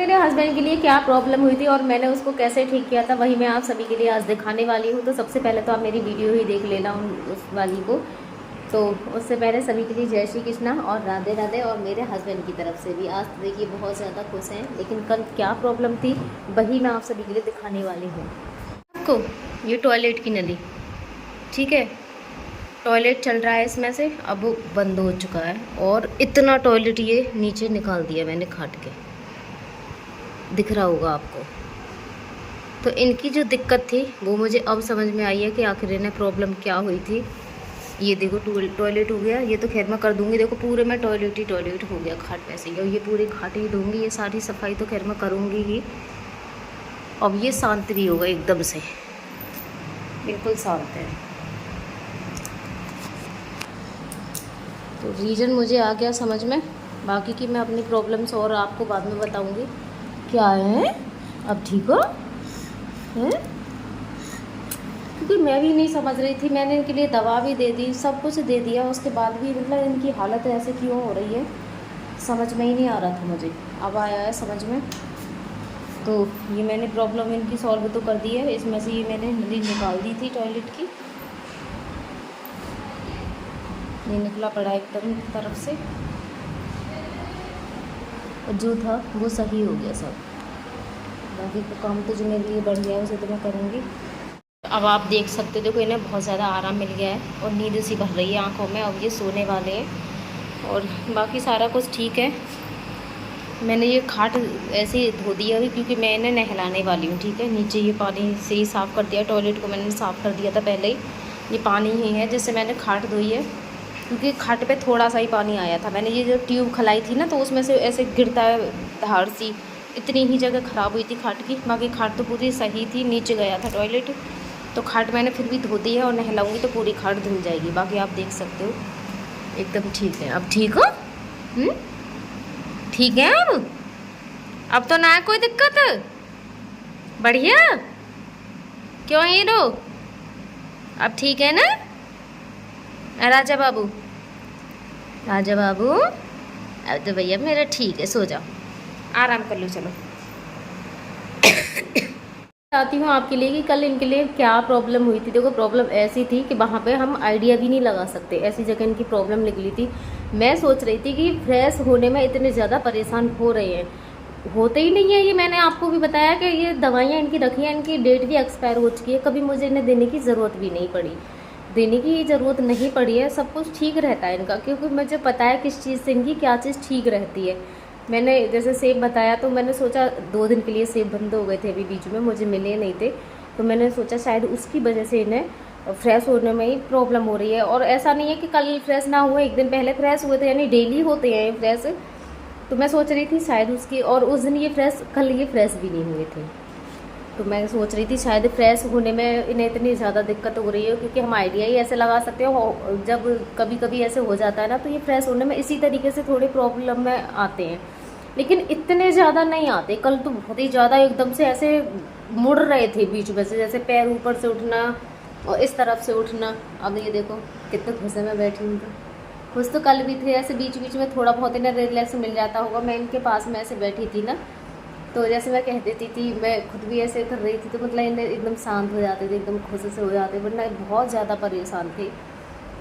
मेरे हस्बैंड के लिए क्या प्रॉब्लम हुई थी और मैंने उसको कैसे ठीक किया था, वही मैं आप सभी के लिए आज दिखाने वाली हूँ। तो सबसे पहले तो आप मेरी वीडियो ही देख लेना उस वाली को। तो उससे पहले सभी के लिए जय श्री कृष्णा और राधे राधे। और मेरे हस्बैंड की तरफ से भी आज तो देखिए बहुत ज़्यादा खुश हैं, लेकिन कल क्या प्रॉब्लम थी वही मैं आप सभी के लिए दिखाने वाली हूँ। आपको ये टॉयलेट की नली, ठीक है, टॉयलेट चल रहा है इसमें से, अब वो बंद हो चुका है और इतना टॉयलेट ये नीचे निकाल दिया मैंने खाट के, दिख रहा होगा आपको। तो इनकी जो दिक्कत थी वो मुझे अब समझ में आई है कि आखिर इन्हें प्रॉब्लम क्या हुई थी। ये देखो टॉयलेट हो गया, ये तो खैर मैं कर दूंगी, देखो पूरे में टॉयलेट ही टॉयलेट हो गया खाट में से, और ये पूरी खाट ही दूंगी, ये सारी सफाई तो खैर मैं करूँगी ही। अब ये शांत भी होगा एकदम से, बिल्कुल शांत है। तो रीज़न मुझे आ गया समझ में, बाकी की मैं अपनी प्रॉब्लम्स और आपको बाद में बताऊँगी क्या है। अब ठीक हो हैं? क्योंकि मैं भी नहीं समझ रही थी, मैंने इनके लिए दवा भी दे दी, सब कुछ दे दिया, उसके बाद भी मतलब इनकी हालत ऐसे क्यों हो रही है समझ में ही नहीं आ रहा था मुझे। अब आया है समझ में। तो ये मैंने प्रॉब्लम इनकी सॉल्व तो कर दी है। इसमें से ये मैंने नली निकाल दी थी टॉयलेट की, ये निकला पड़ा एकदम तरफ से, और जो था वो सही हो गया सब। बाकी का काम तो जो मेरे लिए बढ़ गया है उसे तो मैं करूँगी। अब आप देख सकते हो, देखो इन्हें बहुत ज़्यादा आराम मिल गया है और नींद सी भर रही है आंखों में। अब ये सोने वाले हैं और बाकी सारा कुछ ठीक है। मैंने ये खाट ऐसे ही धो दिया अभी, क्योंकि मैं इन्हें नहलाने वाली हूँ, ठीक है। नीचे ये पानी से ही साफ़ कर दिया, टॉयलेट को मैंने साफ़ कर दिया था पहले ही, ये पानी ही है जिससे मैंने खाट धोई है, क्योंकि खाट पे थोड़ा सा ही पानी आया था। मैंने ये जो ट्यूब खलाई थी ना, तो उसमें से ऐसे गिरता है धार सी, इतनी ही जगह ख़राब हुई थी खाट की, बाकी खाट तो पूरी सही थी। नीचे गया था टॉयलेट, तो खाट मैंने फिर भी धो दी है और नहलाऊंगी तो पूरी खाट धुल जाएगी। बाकी आप देख सकते हो एकदम ठीक है। अब ठीक हो? ठीक है अब तो ना कोई दिक्कत, बढ़िया। क्यों ये रो, अब ठीक है ना राजा बाबू? राजा बाबू अब तो भैया मेरा ठीक है, सो जाओ, आराम कर लो। चलो बताती हूँ आपके लिए कि कल इनके लिए क्या प्रॉब्लम हुई थी। देखो प्रॉब्लम ऐसी थी कि वहाँ पे हम आइडिया भी नहीं लगा सकते, ऐसी जगह इनकी प्रॉब्लम निकली थी। मैं सोच रही थी कि फ्रेश होने में इतने ज़्यादा परेशान हो रहे हैं, होते ही नहीं है। ये मैंने आपको भी बताया कि ये दवाइयाँ इनकी रखी हैं, इनकी डेट भी एक्सपायर हो चुकी है, कभी मुझे इन्हें देने की ज़रूरत भी नहीं पड़ी, देने की ज़रूरत नहीं पड़ी है। सब कुछ ठीक रहता है इनका, क्योंकि मुझे पता है किस चीज़ से इनकी क्या चीज़ ठीक रहती है। मैंने जैसे सेब बताया, तो मैंने सोचा 2 दिन के लिए सेब बंद हो गए थे अभी बीच में, मुझे मिले नहीं थे, तो मैंने सोचा शायद उसकी वजह से इन्हें फ्रेश होने में ही प्रॉब्लम हो रही है। और ऐसा नहीं है कि कल फ्रेश ना हुए, एक दिन पहले फ्रेश हुए थे, यानी डेली होते हैं फ्रेश। तो मैं सोच रही थी शायद उसकी, और उस दिन ये फ्रेश, कल ये फ्रेश भी नहीं हुए थे, तो मैं सोच रही थी शायद फ्रेश होने में इन्हें इतनी ज़्यादा दिक्कत हो रही है। क्योंकि हम आइडिया ही ऐसे लगा सकते हो, जब कभी कभी ऐसे हो जाता है ना, तो ये फ्रेश होने में इसी तरीके से थोड़े प्रॉब्लम में आते हैं, लेकिन इतने ज़्यादा नहीं आते। कल तो बहुत ही ज़्यादा एकदम से ऐसे मुड़ रहे थे बीच में से, जैसे पैर ऊपर से उठना और इस तरफ से उठना। अब ये देखो कितने खुशे में बैठी हूँ, तो खुश तो कल भी थे, ऐसे बीच बीच में थोड़ा बहुत इन्हें रिलैक्स मिल जाता होगा। मैं इनके पास में ऐसे बैठी थी ना, तो जैसे मैं कह देती थी, मैं खुद भी ऐसे कर रही थी, तो मतलब इन्हें एकदम शांत हो जाते थे, एकदम खुश से हो जाते, वरना बहुत ज़्यादा परेशान थे।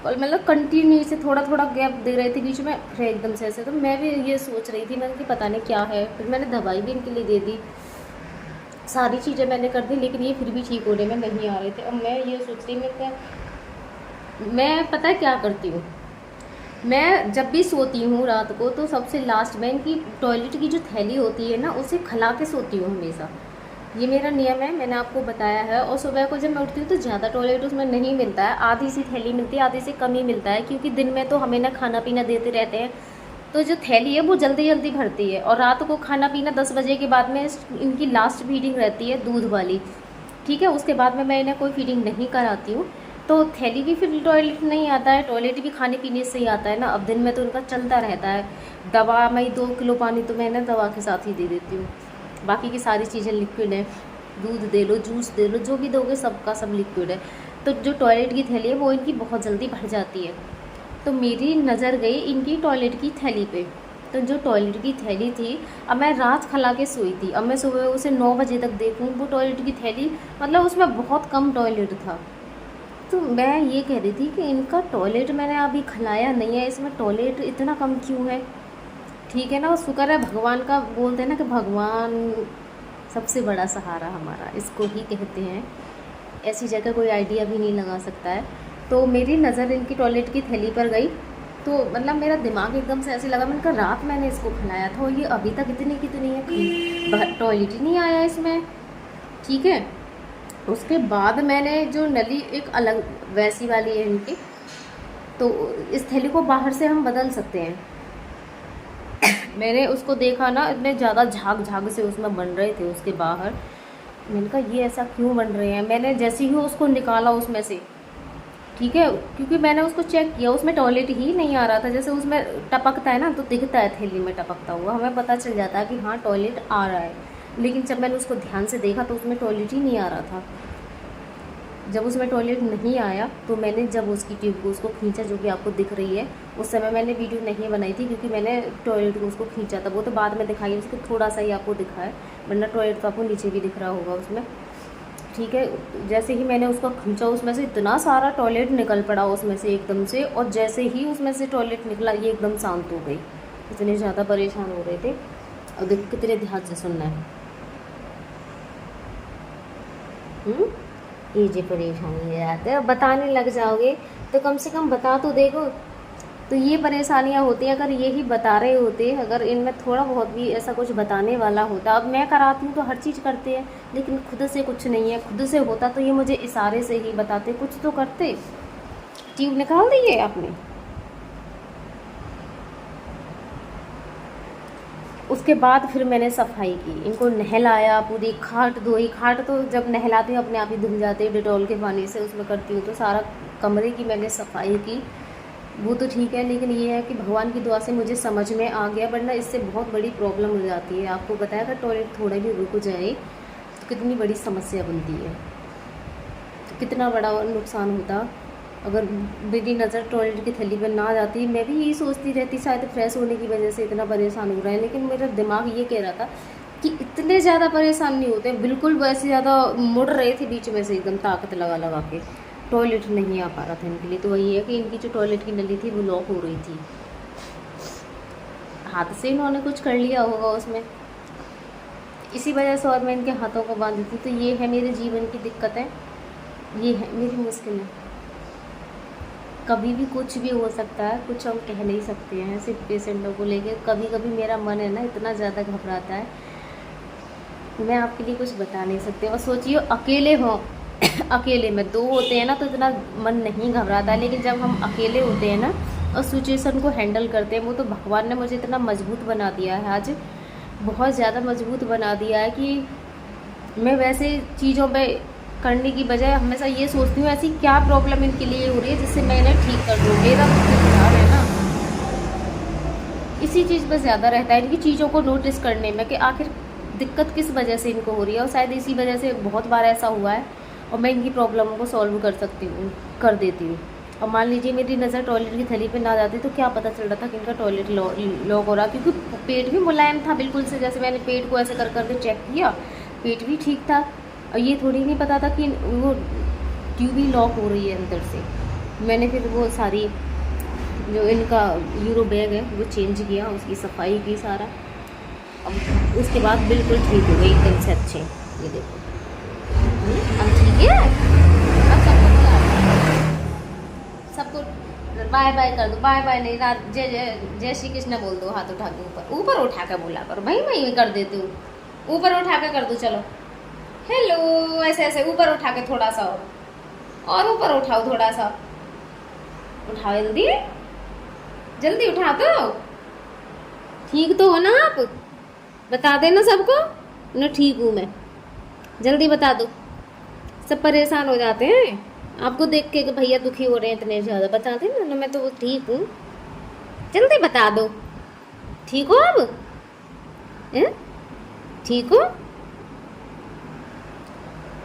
और मतलब कंटिन्यू से थोड़ा थोड़ा गैप दे रहे थे बीच में, फिर एकदम से ऐसे। तो मैं भी ये सोच रही थी, मैंने कि पता नहीं क्या है। फिर मैंने दवाई भी इनके लिए दे दी, सारी चीज़ें मैंने कर दी, लेकिन ये फिर भी ठीक होने में नहीं आ रहे थे। अब मैं ये सोच रही, मैं पता है क्या करती हूँ, मैं जब भी सोती हूँ रात को, तो सबसे लास्ट में इनकी टॉयलेट की जो थैली होती है ना, उसे खिला के सोती हूँ हमेशा। ये मेरा नियम है, मैंने आपको बताया है। और सुबह को जब मैं उठती हूँ तो ज़्यादा टॉयलेट उसमें नहीं मिलता है, आधी सी थैली मिलती है, आधी से कम ही मिलता है, क्योंकि दिन में तो हमें ना खाना पीना देते रहते हैं, तो जो थैली है वो जल्दी जल्दी भरती है। और रात को खाना पीना 10 बजे के बाद में इनकी लास्ट फीडिंग रहती है दूध वाली, ठीक है। उसके बाद में मैं इन्हें कोई फीडिंग नहीं कराती हूँ, तो थैली भी फिर टॉयलेट नहीं आता है, टॉयलेट भी खाने पीने से ही आता है ना। अब दिन में तो उनका चलता रहता है। दवा में 2 किलो पानी तो मैं ना दवा के साथ ही दे देती हूँ, बाकी की सारी चीज़ें लिक्विड है, दूध दे लो, जूस दे लो, जो भी दोगे सबका सब लिक्विड है। तो जो टॉयलेट की थैली है वो इनकी बहुत जल्दी भर जाती है। तो मेरी नज़र गई इनकी टॉयलेट की थैली पे, तो जो टॉयलेट की थैली थी, अब मैं रात खला के सोई थी, अब मैं सुबह उसे 9 बजे तक देखूँ वो टॉयलेट की थैली, मतलब उसमें बहुत कम टॉयलेट था। तो मैं ये कह रही थी कि इनका टॉयलेट मैंने अभी खिलाया नहीं है, इसमें टॉयलेट इतना कम क्यों है। ठीक है ना, शुक्र है भगवान का, बोलते हैं ना कि भगवान सबसे बड़ा सहारा हमारा, इसको ही कहते हैं। ऐसी जगह कोई आइडिया भी नहीं लगा सकता है। तो मेरी नज़र इनकी टॉयलेट की थैली पर गई, तो मतलब मेरा दिमाग एकदम से ऐसे लगा, मैंने कहा रात मैंने इसको खिलाया था और ये अभी तक इतनी कितनी है, टॉयलेट ही नहीं आया इसमें। ठीक है, उसके बाद मैंने जो नली एक अलग वैसी वाली है इनकी, तो इस थैली को बाहर से हम बदल सकते हैं। मैंने उसको देखा ना, इतने ज़्यादा झाग झाग से उसमें बन रहे थे उसके बाहर। मैंने कहा ये ऐसा क्यों बन रहे हैं। मैंने जैसे ही उसको निकाला उसमें से, ठीक है, क्योंकि मैंने उसको चेक किया उसमें टॉयलेट ही नहीं आ रहा था। जैसे उसमें टपकता है ना, तो दिखता है थैली में टपकता हुआ, हमें पता चल जाता है कि हाँ टॉयलेट आ रहा है। लेकिन जब मैंने उसको ध्यान से देखा तो उसमें टॉयलेट ही नहीं आ रहा था। जब उसमें टॉयलेट नहीं आया तो मैंने जब उसकी ट्यूब को उसको खींचा, जो कि आपको दिख रही है, उस समय मैंने वीडियो नहीं बनाई थी क्योंकि मैंने टॉयलेट को उसको खींचा था। वो तो बाद में दिखाई, उसको थोड़ा सा ही आपको दिखा है, वरना टॉयलेट तो आपको नीचे भी दिख रहा होगा उसमें। ठीक है, जैसे ही मैंने उसको खींचा उसमें से इतना सारा टॉयलेट निकल पड़ा उसमें से एकदम से, और जैसे ही उसमें से टॉयलेट निकला ये एकदम शांत हो गई। इतने ज़्यादा परेशान हो रहे थे। और देखो कितने ध्यान से सुनना है। ये जी परेशानी है आते, अब बताने लग जाओगे तो कम से कम बता तो देखो। तो ये परेशानियां होती हैं, अगर यही बता रहे होते, अगर इनमें थोड़ा बहुत भी ऐसा कुछ बताने वाला होता। अब मैं कराती हूँ तो हर चीज़ करते हैं, लेकिन खुद से कुछ नहीं है। खुद से होता तो ये मुझे इशारे से ही बताते, कुछ तो करते। ट्यूब निकाल दी है आपने। उसके बाद फिर मैंने सफाई की, इनको नहलाया, पूरी खाट धोई। खाट तो जब नहलाती हूँ अपने आप ही धुल जाते हैं डिटॉल के पानी से, उसमें करती हूँ। तो सारा कमरे की मैंने सफाई की, वो तो ठीक है। लेकिन ये है कि भगवान की दुआ से मुझे समझ में आ गया, वरना इससे बहुत बड़ी प्रॉब्लम हो जाती है। आपको बताया अगर टॉयलेट थोड़ा भी रुक जाए तो कितनी बड़ी समस्या बनती है, तो कितना बड़ा नुकसान होता अगर मेरी नज़र टॉयलेट की थैली पर ना जाती। मैं भी यही सोचती रहती शायद फ्रेश होने की वजह से इतना परेशान हो रहा है, लेकिन मेरा दिमाग ये कह रहा था कि इतने ज़्यादा परेशान नहीं होते। बिल्कुल वैसे ज़्यादा मुड़ रहे थे बीच में से एकदम ताकत लगा लगा के, टॉयलेट नहीं आ पा रहा था इनके लिए। तो वही है कि इनकी जो टॉयलेट की नली थी वो लॉक हो रही थी, हाथ से इन्होंने कुछ कर लिया होगा उसमें, इसी वजह से। और मैं इनके हाथों को बांधी थी। तो ये है मेरे जीवन की दिक्कतें, ये है मेरी मुश्किलें। कभी भी कुछ भी हो सकता है, कुछ हम कह नहीं सकते हैं सिर्फ पेशेंटों को लेके। कभी कभी मेरा मन है ना इतना ज़्यादा घबराता है, मैं आपके लिए कुछ बता नहीं सकती। और सोचिए अकेले हों अकेले में, दो होते हैं ना तो इतना मन नहीं घबराता है, लेकिन जब हम अकेले होते हैं ना और सिचुएशन को हैंडल करते हैं, वो तो भगवान ने मुझे इतना मजबूत बना दिया है आज, बहुत ज़्यादा मजबूत बना दिया है कि मैं वैसे चीज़ों पे करने की बजाय हमेशा ये सोचती हूँ ऐसी क्या प्रॉब्लम इनके लिए हो रही है जिससे मैं इन्हें ठीक कर दूँ। मेरा तो ध्यान है ना इसी चीज़ पर ज़्यादा रहता है, इनकी चीज़ों को नोटिस करने में कि आखिर दिक्कत किस वजह से इनको हो रही है। और शायद इसी वजह से बहुत बार ऐसा हुआ है और मैं इनकी प्रॉब्लमों को सॉल्व कर देती हूँ। और मान लीजिए मेरी नज़र टॉयलेट की थैली पे ना जाती तो क्या पता चल रहा था कि इनका टॉयलेट लॉक हो रहा, क्योंकि पेट भी मुलायम था बिल्कुल से। जैसे मैंने पेट को ऐसे कर करके चेक किया, पेट भी ठीक था, और ये थोड़ी नहीं पता था कि वो ट्यूब ही लॉक हो रही है अंदर से। मैंने फिर वो सारी जो इनका यूरो बैग है वो चेंज किया, उसकी सफाई की सारा। अब उसके बाद बिल्कुल ठीक हो गई एकदम से अच्छे। ये देखो अब ठीक है। अब सबको बाय बाय कर दो, बाय बाय नहीं, रात जय जय जय श्री कृष्ण बोल दो, हाथ उठा के ऊपर ऊपर उठा कर बोला करो भाई। मैं कर देती हूँ, ऊपर उठा के कर दो। चलो हेलो, ऐसे ऐसे ऊपर उठा के थोड़ा सा और ऊपर उठाओ, थोड़ा सा उठाओ, जल्दी जल्दी उठा दो। ठीक तो हो ना आप? बता देना सबको ना ठीक हूँ मैं, जल्दी बता दो। सब परेशान हो जाते हैं आपको देख के कि भैया दुखी हो रहे हैं इतने ज़्यादा। बता देना ना मैं तो ठीक हूँ, जल्दी बता दो। ठीक हो अब? ठीक हो?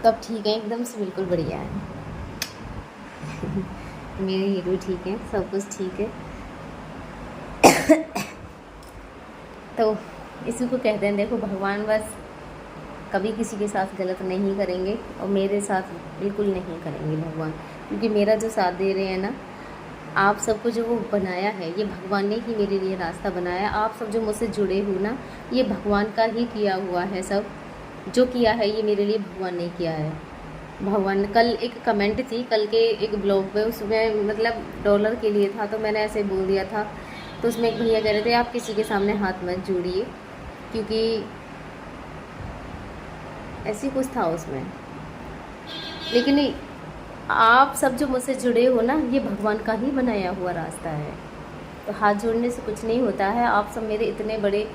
तब ठीक है, एकदम से बिल्कुल बढ़िया है। मेरे हीरो ठीक है, सब कुछ ठीक है। तो इसी को कहते हैं, देखो भगवान बस कभी किसी के साथ गलत नहीं करेंगे, और मेरे साथ बिल्कुल नहीं करेंगे भगवान, क्योंकि मेरा जो साथ दे रहे हैं ना, आप सबको जो वो बनाया है, ये भगवान ने ही मेरे लिए रास्ता बनाया। आप सब जो मुझसे जुड़े हो ना, ये भगवान का ही किया हुआ है, सब जो किया है ये मेरे लिए भगवान ने किया है। भगवान, कल एक कमेंट थी कल के एक ब्लॉग पे, उसमें मतलब डॉलर के लिए था, तो मैंने ऐसे बोल दिया था, तो उसमें एक भैया कह रहे थे आप किसी के सामने हाथ मत जोड़िए, क्योंकि ऐसी कुछ था उसमें। लेकिन आप सब जो मुझसे जुड़े हो ना, ये भगवान का ही बनाया हुआ रास्ता है, तो हाथ जोड़ने से कुछ नहीं होता है। आप सब मेरे इतने बड़े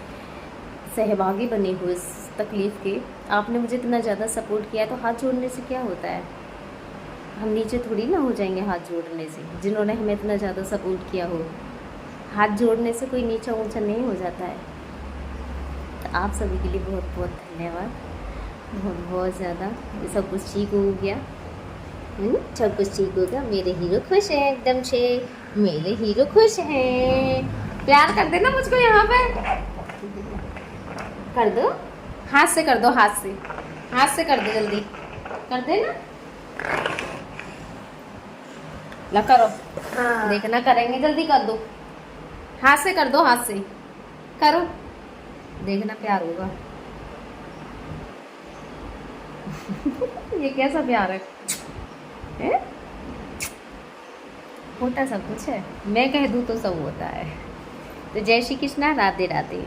सहभागी बने हुए इस तकलीफ़ के, आपने मुझे इतना ज़्यादा सपोर्ट किया है, तो हाथ जोड़ने से क्या होता है? हम नीचे थोड़ी ना हो जाएंगे हाथ जोड़ने से, जिन्होंने हमें इतना ज़्यादा सपोर्ट किया हो। हाथ जोड़ने से कोई नीचा ऊंचा नहीं हो जाता है। तो आप सभी के लिए बहुत बहुत धन्यवाद, बहुत बहुत ज़्यादा। सब कुछ ठीक हो गया, सब कुछ ठीक हो गया। मेरे हीरो खुश हैं एकदम से, मेरे हीरो खुश हैं। प्यार कर देना मुझको यहाँ पे, कर दो, हाथ से कर दो, हाथ से, हाथ से कर दो, जल्दी कर देना। ला करो, हाँ। देखना करेंगे, जल्दी कर दो, हाथ से कर दो, हाथ से करो, देखना प्यार होगा। ये कैसा प्यार है? होता सब कुछ है, मैं कह दूँ तो सब होता है। तो जय श्री कृष्णा, राधे राधे।